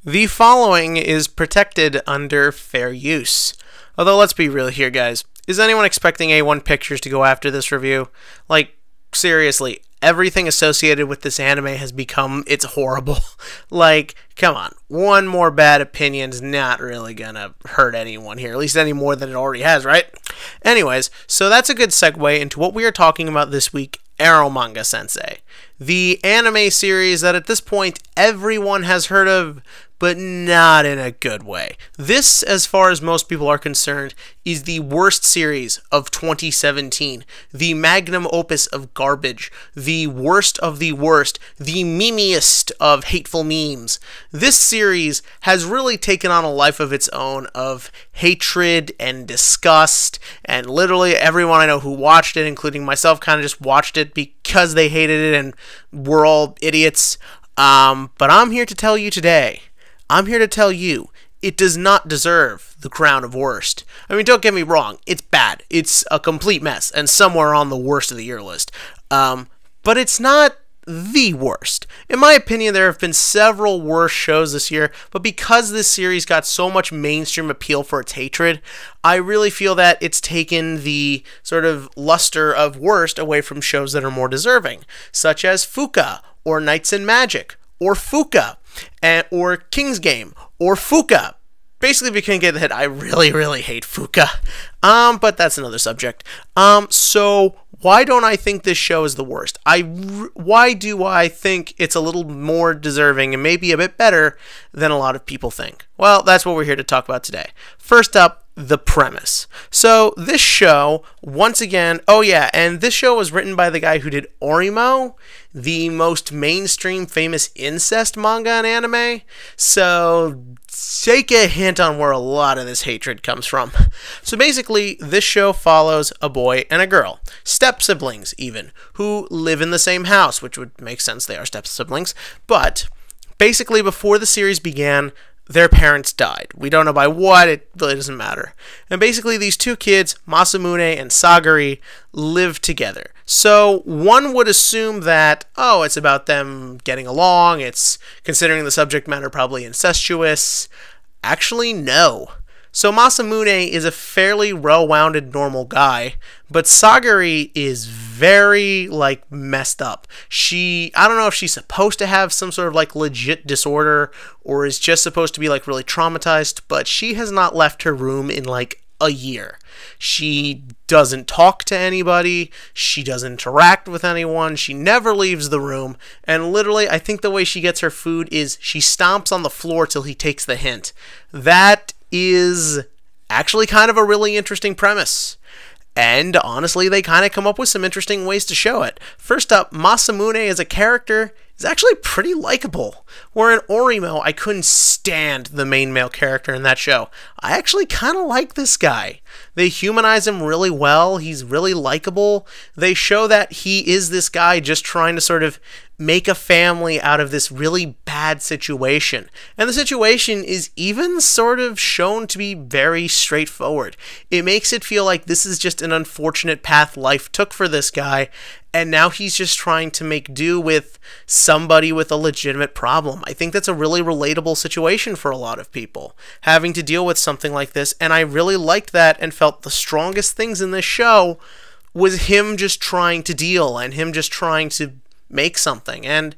The following is protected under fair use. Although, let's be real here, guys. Is anyone expecting A1 Pictures to go after this review? Like, seriously, everything associated with this anime has become, it's horrible. Like, come on, one more bad opinion's not really gonna hurt anyone here, at least any more than it already has, right? Anyways, so that's a good segue into what we are talking about this week, Ero Manga Sensei. The anime series that at this point everyone has heard of, but not in a good way. This, as far as most people are concerned, is the worst series of 2017. The magnum opus of garbage. The worst of the worst. The memeiest of hateful memes. This series has really taken on a life of its own of hatred and disgust, and literally everyone I know who watched it, including myself, kind of just watched it because they hated it and we're all idiots. But I'm here to tell you today, it does not deserve the crown of worst. I mean, don't get me wrong, it's bad. It's a complete mess, and somewhere on the worst of the year list. But it's not the worst. In my opinion, there have been several worse shows this year, but because this series got so much mainstream appeal for its hatred, I really feel that it's taken the sort of luster of worst away from shows that are more deserving, such as Fuka, or Knights and Magic, or Fuka, or King's Game, or Fuka. Basically, if you can't get the hit, I really hate Fuka. But that's another subject. So why don't I think this show is the worst? Why do I think it's a little more deserving and maybe a bit better than a lot of people think? Well, that's what we're here to talk about today. First up, the premise. So this show, once again, oh yeah, and this show was written by the guy who did Orimo, the most mainstream famous incest manga and anime. So take a hint on where a lot of this hatred comes from. So basically, this show follows a boy and a girl, step-siblings even, who live in the same house, which would make sense, they are step-siblings. But basically, before the series began, their parents died. We don't know by what, it really doesn't matter. And basically these two kids, Masamune and Sagari, live together. So one would assume that, oh, it's about them getting along, it's considering the subject matter probably incestuous. Actually, no. So Masamune is a fairly well-rounded normal guy, but Sagari is very, messed up. I don't know if she's supposed to have some sort of, legit disorder, or is just supposed to be, really traumatized, but she has not left her room in, a year. She doesn't talk to anybody, she doesn't interact with anyone, she never leaves the room, and literally, I think the way she gets her food is she stomps on the floor till he takes the hint. That is actually kind of a really interesting premise. And honestly, they kind of come up with some interesting ways to show it. First up, Masamune as a character is actually pretty likable. Where in Orimo, I couldn't stand the main male character in that show. I actually kind of like this guy. They humanize him really well. He's really likable. They show that he is this guy just trying to sort of make a family out of this really bad situation. And the situation is even sort of shown to be very straightforward. It makes it feel like this is just an unfortunate path life took for this guy, and now he's just trying to make do with somebody with a legitimate problem. I think that's a really relatable situation for a lot of people, having to deal with something like this, and I really liked that and felt the strongest things in this show was him just trying to deal and him just trying to make something, and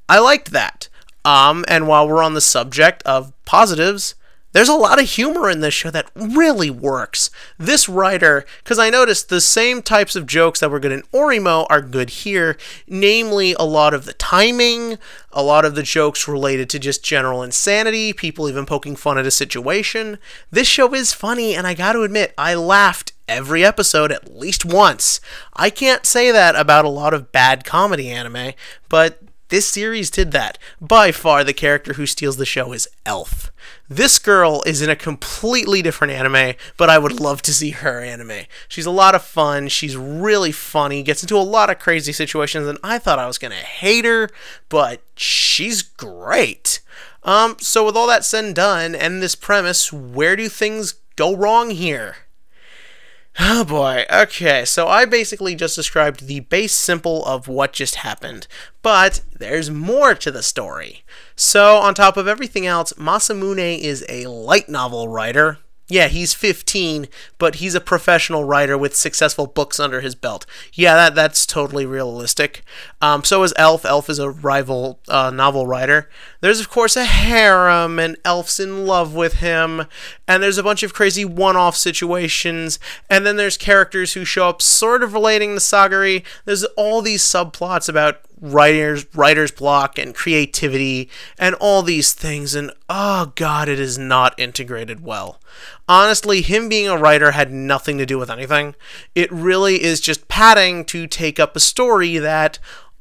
I liked that. And while we're on the subject of positives, there's a lot of humor in this show that really works. This writer, because I noticed the same types of jokes that were good in Orimo are good here, namely a lot of the timing, a lot of the jokes related to just general insanity, people even poking fun at a situation. This show is funny, and I gotta admit, I laughed every episode at least once. I can't say that about a lot of bad comedy anime, but this series did that. By far, the character who steals the show is Elf. This girl is in a completely different anime, but I would love to see her anime. She's a lot of fun, she's really funny, gets into a lot of crazy situations, and I thought I was going to hate her, but she's great. So with all that said and done, and this premise, where do things go wrong here? Oh boy, okay, so I basically just described the base simple of what just happened, but there's more to the story. So, on top of everything else, Masamune is a light novel writer. Yeah, he's 15, but he's a professional writer with successful books under his belt. Yeah, that's totally realistic. So is Elf. Elf is a rival novel writer. There's, of course, a harem, and Elf's in love with him, and there's a bunch of crazy one-off situations, and then there's characters who show up sort of relating to Sagari. There's all these subplots about writer's block and creativity and all these things, and oh god, it is not integrated well. Honestly, him being a writer had nothing to do with anything. It really is just padding to take up a story that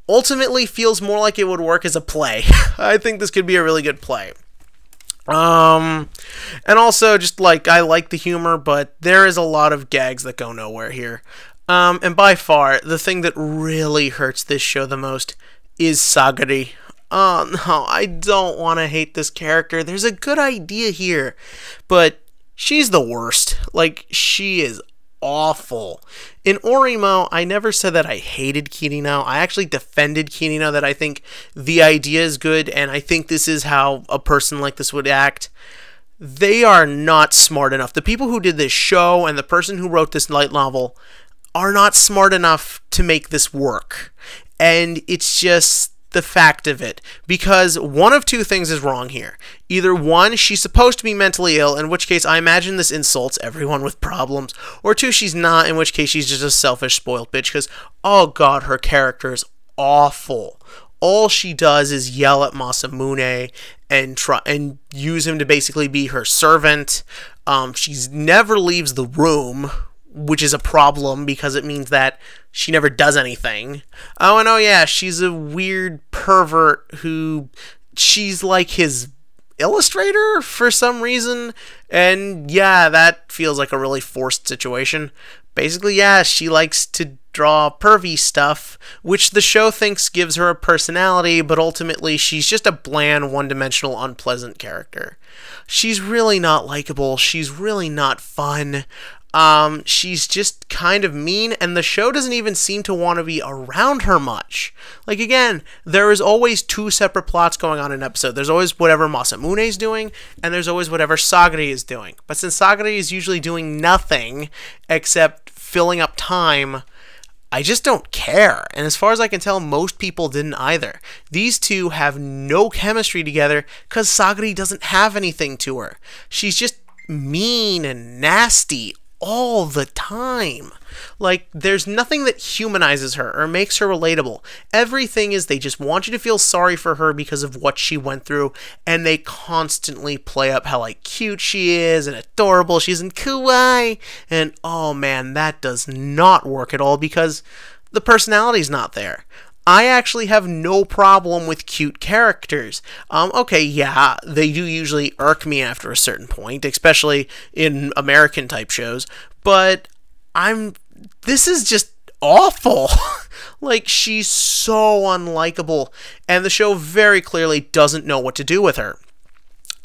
ultimately feels more like it would work as a play. I think this could be a really good play. And also, just like, I like the humor, but there is a lot of gags that go nowhere here. And by far, the thing that really hurts this show the most is Sagari. Oh no, I don't want to hate this character. There's a good idea here, but she's the worst. Like, she is awful. In Orimo, I never said that I hated Kirino. I actually defended Kirino, that I think the idea is good, and I think this is how a person like this would act. They are not smart enough. The people who did this show and the person who wrote this light novel are not smart enough to make this work. And it's just the fact of it. Because one of two things is wrong here. Either one, she's supposed to be mentally ill, in which case I imagine this insults everyone with problems. Or two, she's not, in which case she's just a selfish, spoiled bitch. Because, oh god, her character is awful. All she does is yell at Masamune and use him to basically be her servant. She never leaves the room, which is a problem because it means that she never does anything. Oh, and oh yeah, she's a weird pervert who, she's like his illustrator for some reason, and yeah, that feels like a really forced situation. Basically, yeah, she likes to draw pervy stuff, which the show thinks gives her a personality, but ultimately she's just a bland, one-dimensional, unpleasant character. She's really not likable, she's really not fun. She's just kind of mean, and the show doesn't even seem to want to be around her much. Like, again, there is always two separate plots going on in an episode. There's always whatever Masamune's doing, and there's always whatever Sagari is doing. But since Sagari is usually doing nothing except filling up time, I just don't care. And as far as I can tell, most people didn't either. These two have no chemistry together because Sagari doesn't have anything to her. She's just mean and nasty all the time. Like, there's nothing that humanizes her or makes her relatable. Everything is they just want you to feel sorry for her because of what she went through, and they constantly play up how, like, cute she is and adorable she's in kawaii, and oh man, that does not work at all because the personality's not there. I actually have no problem with cute characters. Okay, yeah, they do usually irk me after a certain point, especially in American type shows, but this is just awful. Like, she's so unlikable, and the show very clearly doesn't know what to do with her,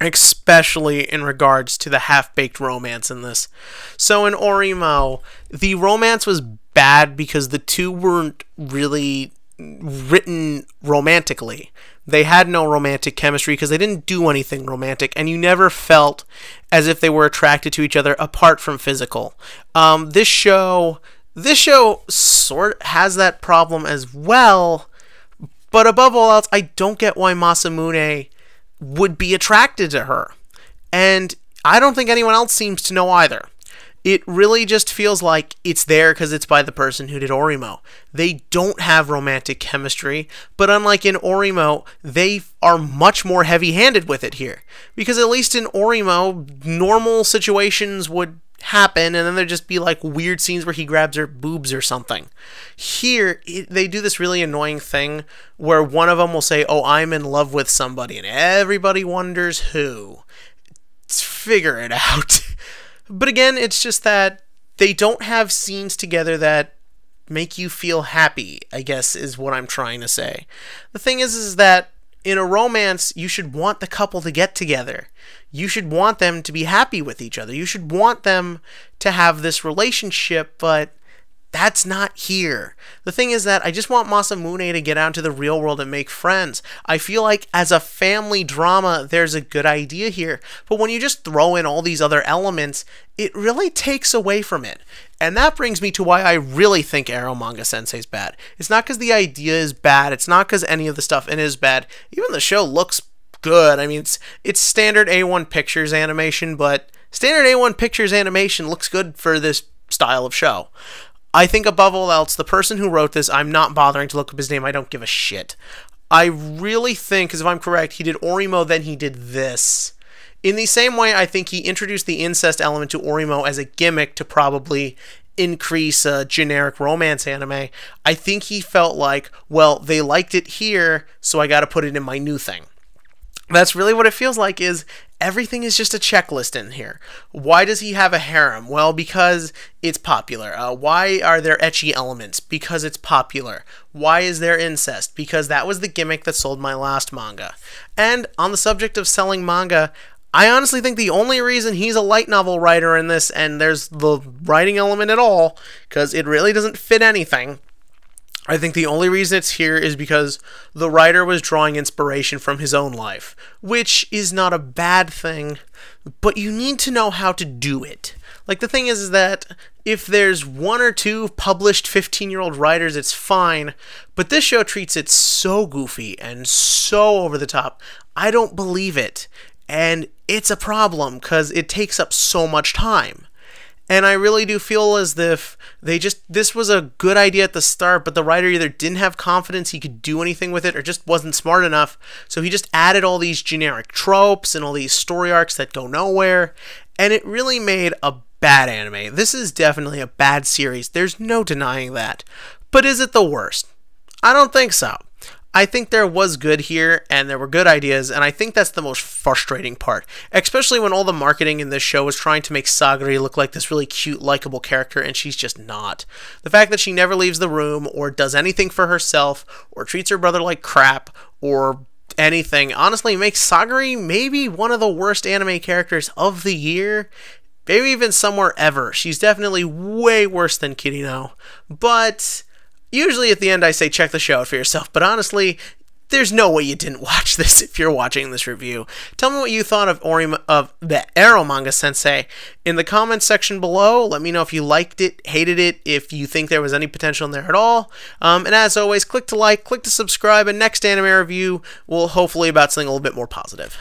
especially in regards to the half-baked romance in this. So in Orimo, the romance was bad because the two weren't really written romantically. They had no romantic chemistry because they didn't do anything romantic, and you never felt as if they were attracted to each other apart from physical. This show sort of has that problem as well, but above all else, I don't get why Masamune would be attracted to her, and I don't think anyone else seems to know either. It really just feels like it's there because it's by the person who did Orimo. They don't have romantic chemistry, but unlike in Orimo, they are much more heavy-handed with it here. Because at least in Orimo, normal situations would happen, and then there'd just be like weird scenes where he grabs her boobs or something. Here, they do this really annoying thing where one of them will say, "Oh, I'm in love with somebody," and everybody wonders who. Figure it out. But again, it's just that they don't have scenes together that make you feel happy, I guess, is what I'm trying to say. The thing is that In a romance, you should want the couple to get together. You should want them to be happy with each other. You should want them to have this relationship, but that's not here. The thing is that I just want Masamune to get out into the real world and make friends. I feel like as a family drama, there's a good idea here. But when you just throw in all these other elements, it really takes away from it. And that brings me to why I really think Ero Manga Sensei is bad. It's not because the idea is bad. It's not because any of the stuff in it is bad. Even the show looks good. I mean, it's standard A1 Pictures animation, but standard A1 Pictures animation looks good for this style of show. I think above all else, the person who wrote this, I'm not bothering to look up his name. I don't give a shit. I really think, because if I'm correct, he did Orimo, then he did this. In the same way, I think he introduced the incest element to Orimo as a gimmick to probably increase a generic romance anime. I think he felt like, well, they liked it here, so I gotta put it in my new thing. That's really what it feels like, is everything is just a checklist in here. Why does he have a harem? Well, because it's popular. Why are there ecchi elements? Because it's popular. Why is there incest? Because that was the gimmick that sold my last manga. And on the subject of selling manga, I honestly think the only reason he's a light novel writer in this, and there's the writing element at all, because it really doesn't fit anything, I think the only reason it's here is because the writer was drawing inspiration from his own life, which is not a bad thing, but you need to know how to do it. Like, the thing is that if there's one or two published 15-year-old writers, it's fine, but this show treats it so goofy and so over the top, I don't believe it. And it's a problem, because it takes up so much time. And I really do feel as if this was a good idea at the start, but the writer either didn't have confidence he could do anything with it, or just wasn't smart enough, so he just added all these generic tropes and all these story arcs that go nowhere, and it really made a bad anime. This is definitely a bad series, there's no denying that. But is it the worst? I don't think so. I think there was good here, and there were good ideas, and I think that's the most frustrating part, especially when all the marketing in this show was trying to make Sagari look like this really cute, likable character, and she's just not. The fact that she never leaves the room, or does anything for herself, or treats her brother like crap, or anything, honestly makes Sagari maybe one of the worst anime characters of the year, maybe even somewhere ever. She's definitely way worse than Kirino, but usually at the end I say check the show out for yourself, but honestly, there's no way you didn't watch this if you're watching this review. Tell me what you thought of the Ero Manga Sensei in the comments section below. Let me know if you liked it, hated it, if you think there was any potential in there at all. And as always, click to like, click to subscribe, and next anime review will hopefully about something a little bit more positive.